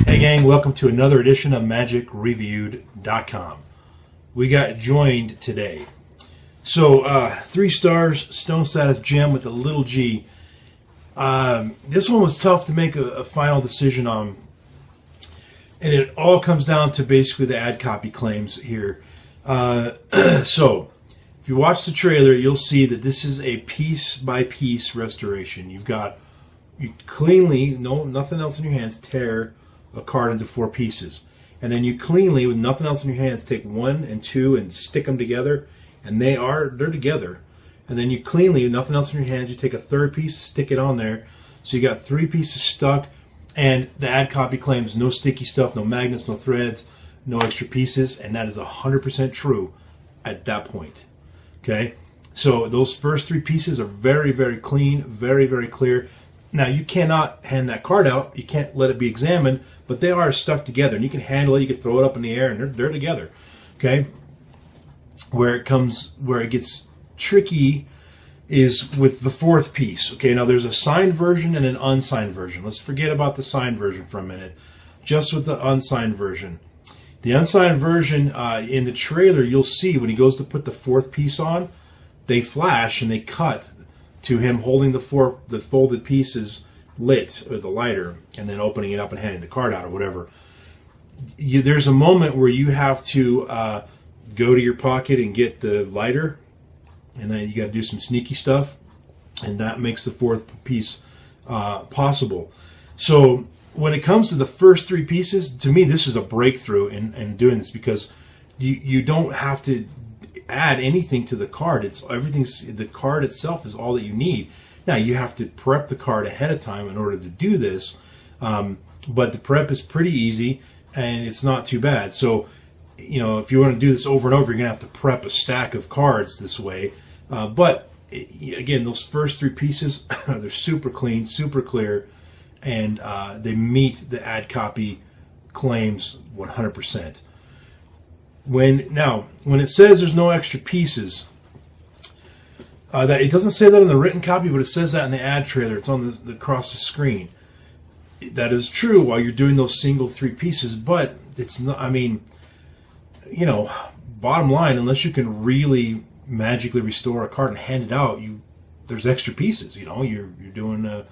Hey gang, welcome to another edition of MagicReviewed.com. We got joined today. So, 3 stars, Stone Status Gem with a little G. This one was tough to make a final decision on. And it all comes down to basically the ad copy claims here. So, if you watch the trailer, you'll see that this is a piece-by-piece restoration. You cleanly, nothing else in your hands, tear a card into 4 pieces. And then you cleanly, with nothing else in your hands, take 1 and 2 and stick them together. And they're together. And then you cleanly, with nothing else in your hands, you take a 3rd piece, stick it on there. So you got 3 pieces stuck. And the ad copy claims no sticky stuff, no magnets, no threads, no extra pieces. And that is 100% true at that point. Okay? So those first 3 pieces are very, very clean, very, very clear. Now, you cannot hand that card out. You can't let it be examined, but they are stuck together. And you can handle it. You can throw it up in the air, and they're together. Okay? Where it gets tricky is with the 4th piece. Okay, now there's a signed version and an unsigned version. Let's forget about the signed version for a minute. Just with the unsigned version. The unsigned version, in the trailer, you'll see when he goes to put the 4th piece on, they flash and they cut to him holding the folded pieces lit, or the lighter, and then opening it up and handing the card out or whatever. There's a moment where you have to go to your pocket and get the lighter, and then you got to do some sneaky stuff, and that makes the 4th piece possible. So when it comes to the first 3 pieces, to me this is a breakthrough in doing this, because you don't have to add anything to the card. The card itself is all that you need. Now you have to prep the card ahead of time in order to do this, but the prep is pretty easy and it's not too bad. So, you know, if you want to do this over and over, you're going to have to prep a stack of cards this way. But again, those first 3 pieces, they're super clean, super clear, and they meet the ad copy claims 100%. When it says there's no extra pieces, that it doesn't say that in the written copy, but it says that in the ad trailer. It's on across the screen. That is true while you're doing those single 3 pieces, but it's not. I mean, you know, bottom line, unless you can really magically restore a card and hand it out, there's extra pieces. You know, you're doing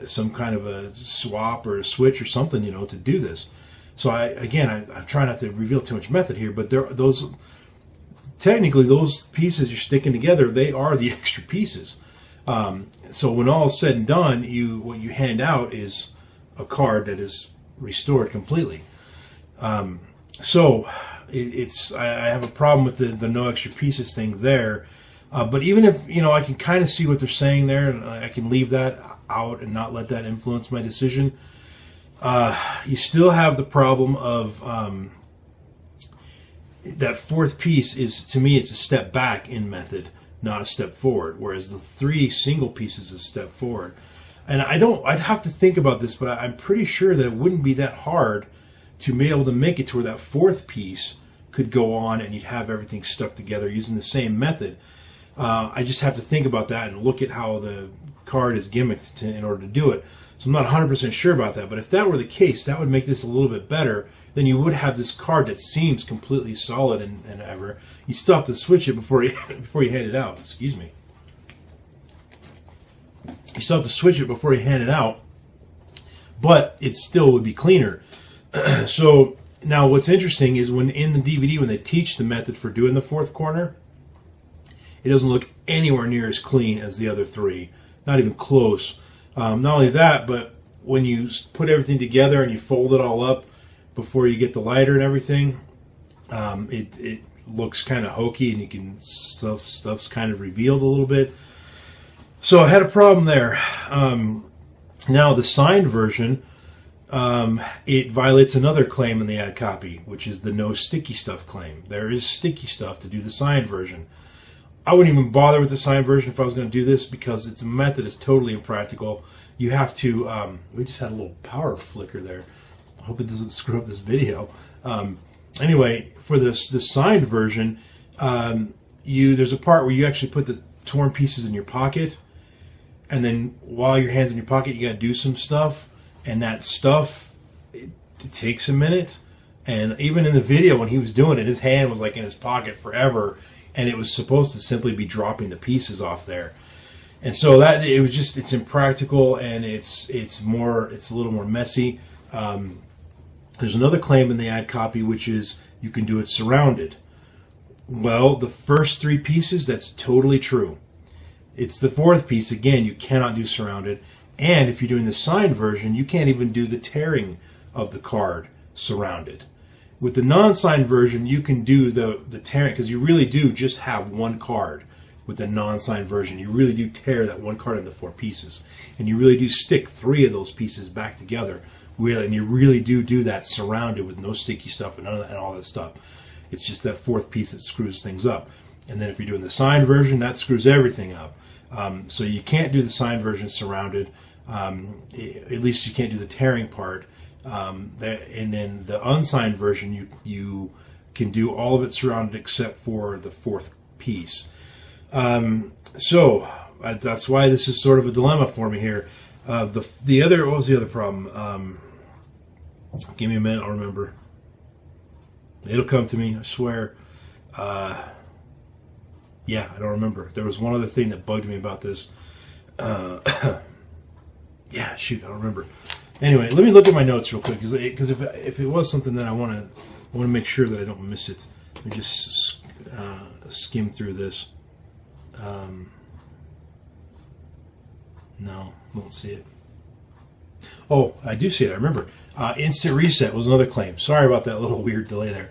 some kind of a swap or a switch or something, you know, to do this. So I'm trying not to reveal too much method here, but technically those pieces you're sticking together, they are the extra pieces. So when all is said and done, what you hand out is a card that is restored completely. So I have a problem with the no extra pieces thing there. But even if, you know, I can kind of see what they're saying there, and I can leave that out and not let that influence my decision, you still have the problem of that 4th piece is, to me, it's a step back in method, not a step forward, whereas the 3 single pieces is a step forward. And I'd have to think about this, but I'm pretty sure that it wouldn't be that hard to be able to make it to where that 4th piece could go on and you'd have everything stuck together using the same method. I just have to think about that and look at how the card is gimmicked in order to do it. So I'm not 100% sure about that, but if that were the case, that would make this a little bit better. Then you would have this card that seems completely solid and ever. You still have to switch it before you hand it out. Excuse me. You still have to switch it before you hand it out, but it still would be cleaner. So now what's interesting is when in the DVD, when they teach the method for doing the 4th corner, it doesn't look anywhere near as clean as the other 3. Not even close. Not only that, but when you put everything together and you fold it all up before you get the lighter and everything, it looks kind of hokey, and you can stuff's kind of revealed a little bit. So I had a problem there. Now the signed version, it violates another claim in the ad copy, which is the no sticky stuff claim. There is sticky stuff to do the signed version. I wouldn't even bother with the signed version if I was going to do this, because it's a method that's totally impractical. You have to, we just had a little power flicker there. I hope it doesn't screw up this video. Anyway, for the signed version, there's a part where you actually put the torn pieces in your pocket, and then while your hand's in your pocket, you got to do some stuff, and that stuff, it takes a minute. And even in the video when he was doing it, his hand was like in his pocket forever, and it was supposed to simply be dropping the pieces off there. And so that it was just, it's impractical, and it's a little more messy. There's another claim in the ad copy, which is you can do it surrounded. Well, the first three pieces, that's totally true. It's the fourth piece, again, you cannot do surrounded. And if you're doing the signed version, you can't even do the tearing of the card surrounded. With the non-signed version, you can do the tearing, because you really do just have one card. With the non-signed version, you really do tear that one card into four pieces. And you really do stick three of those pieces back together. And you really do that surrounded with no sticky stuff and all that stuff. It's just that fourth piece that screws things up. And then if you're doing the signed version, that screws everything up. So you can't do the signed version surrounded. At least you can't do the tearing part. And then the unsigned version, you can do all of it surrounded except for the fourth piece. So that's why this is sort of a dilemma for me here. What was the other problem? Give me a minute, I'll remember. It'll come to me, I swear. Yeah, I don't remember. There was one other thing that bugged me about this. Yeah, shoot, I don't remember. Anyway, let me look at my notes real quick, because if it was something that I want to make sure that I don't miss it. Let me just skim through this. No, won't see it. Oh, I do see it. I remember. Instant reset was another claim. Sorry about that little weird delay there.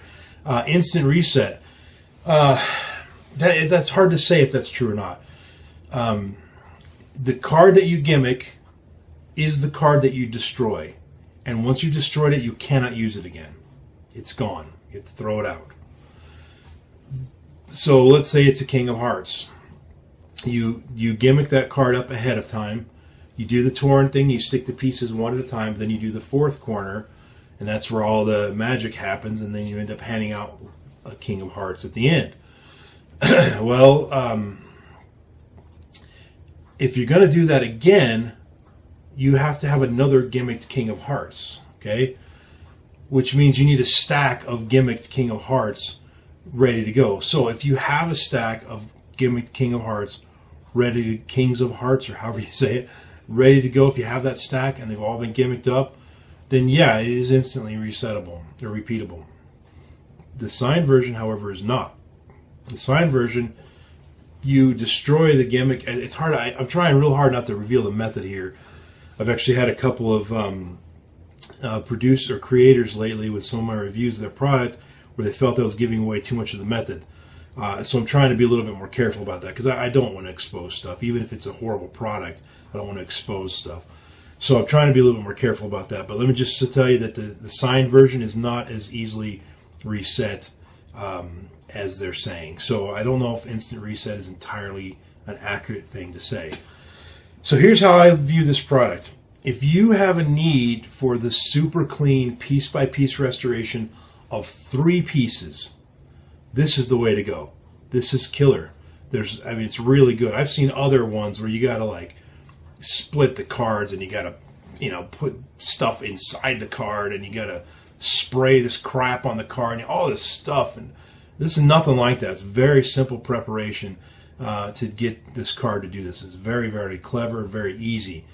Instant reset. That's hard to say if that's true or not. The card that you gimmick is the card that you destroy. And once you destroyed it, you cannot use it again. It's gone. You have to throw it out. So let's say it's a King of Hearts. You gimmick that card up ahead of time. You do the torn thing, you stick the pieces one at a time, then you do the fourth corner, and that's where all the magic happens, and then you end up handing out a King of Hearts at the end. Well, if you're going to do that again, you have to have another gimmicked King of Hearts, okay? Which means you need a stack of gimmicked King of Hearts ready to go. So if you have a stack of gimmicked King of Hearts ready to, Kings of Hearts, or however you say it, ready to go, if you have that stack and they've all been gimmicked up, then yeah, it is instantly resettable or repeatable. The signed version, however, is not. The signed version, you destroy the gimmick. It's hard. I'm trying real hard not to reveal the method here. I've actually had a couple of producers or creators lately with some of my reviews of their product where they felt I was giving away too much of the method. So I'm trying to be a little bit more careful about that, because I don't want to expose stuff. Even if it's a horrible product, I don't want to expose stuff. So I'm trying to be a little bit more careful about that. But let me just tell you that the signed version is not as easily reset as they're saying. So I don't know if instant reset is entirely an accurate thing to say. So here's how I view this product. If you have a need for the super clean piece-by-piece restoration of 3 pieces, this is the way to go. This is killer. It's really good. I've seen other ones where you gotta like split the cards, and you gotta, put stuff inside the card, and you gotta spray this crap on the card, and all this stuff. And this is nothing like that. It's very simple preparation to get this card to do this. It's very, very clever, very easy.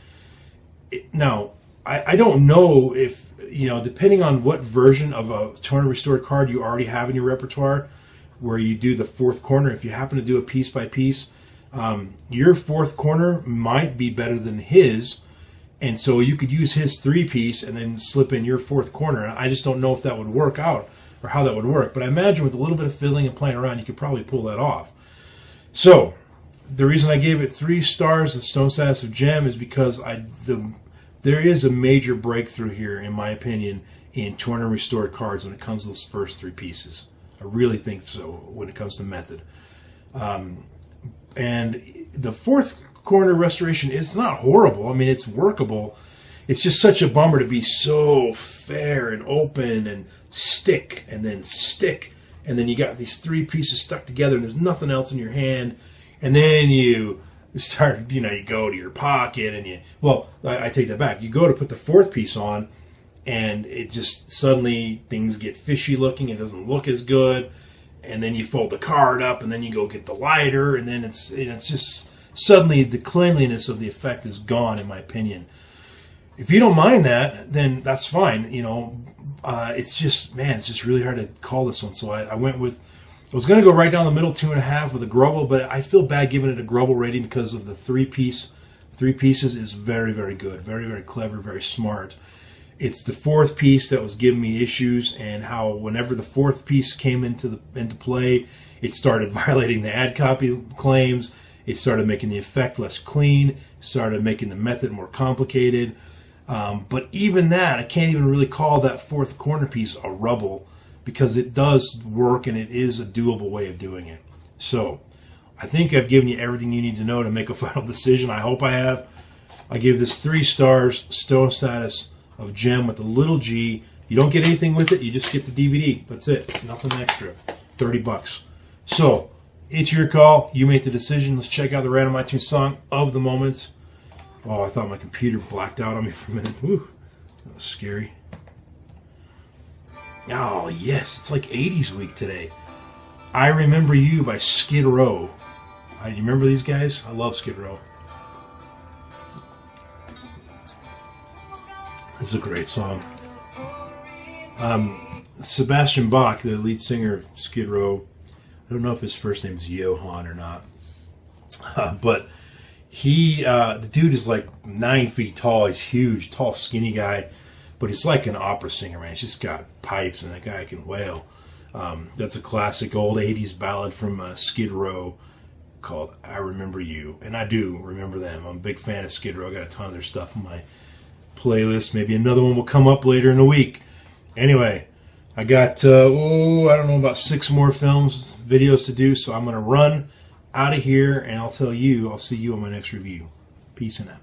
Now, I don't know if, depending on what version of a torn and restored card you already have in your repertoire, where you do the fourth corner, if you happen to do a piece by piece, your fourth corner might be better than his, and so you could use his 3-piece and then slip in your fourth corner. I just don't know if that would work out or how that would work, but I imagine with a little bit of fiddling and playing around, you could probably pull that off. So the reason I gave it 3 stars at Stone Status of Gem is because there is a major breakthrough here, in my opinion, in torn and restored cards when it comes to those first 3 pieces. I really think so when it comes to method. And the fourth corner restoration is not horrible. I mean, it's workable. It's just such a bummer to be so fair and open and stick, and then you got these 3 pieces stuck together and there's nothing else in your hand. And then you start, you go to your pocket and I take that back. You go to put the fourth piece on, and it just suddenly things get fishy looking. It doesn't look as good. And then you fold the card up, and then you go get the lighter, and then it's just suddenly the cleanliness of the effect is gone, in my opinion. If you don't mind that, then that's fine. It's just really hard to call this one. So I went with, I was going to go right down the middle, 2.5 with a Grubble, but I feel bad giving it a Grubble rating because of the three pieces is very, very good, very, very clever, very smart. It's the fourth piece that was giving me issues, and how whenever the fourth piece came into play, it started violating the ad copy claims. It started making the effect less clean. Started making the method more complicated. But even that, I can't even really call that fourth corner piece a rubble, because it does work and it is a doable way of doing it. So I think I've given you everything you need to know to make a final decision. I hope I have. I give this 3 stars, stone status of gem with a little G. You don't get anything with it. You just get the DVD. That's it. Nothing extra. $30. So it's your call. You make the decision. Let's check out the random iTunes song of the moment. Oh, I thought my computer blacked out on me for a minute. Woo, that was scary. Oh, yes. It's like 80s week today. I Remember You by Skid Row. You remember these guys? I love Skid Row. This is a great song. Sebastian Bach, the lead singer of Skid Row, I don't know if his first name is Johann or not, but the dude is like 9 feet tall. He's huge, tall, skinny guy, but he's like an opera singer, man. He's just got pipes, and that guy can wail. That's a classic old 80s ballad from Skid Row called I Remember You, and I do remember them. I'm a big fan of Skid Row. I got a ton of their stuff on my playlist. Maybe another one will come up later in the week. Anyway, I got, I don't know, about 6 more videos to do, so I'm going to run out of here, and I'll see you on my next review. Peace and out.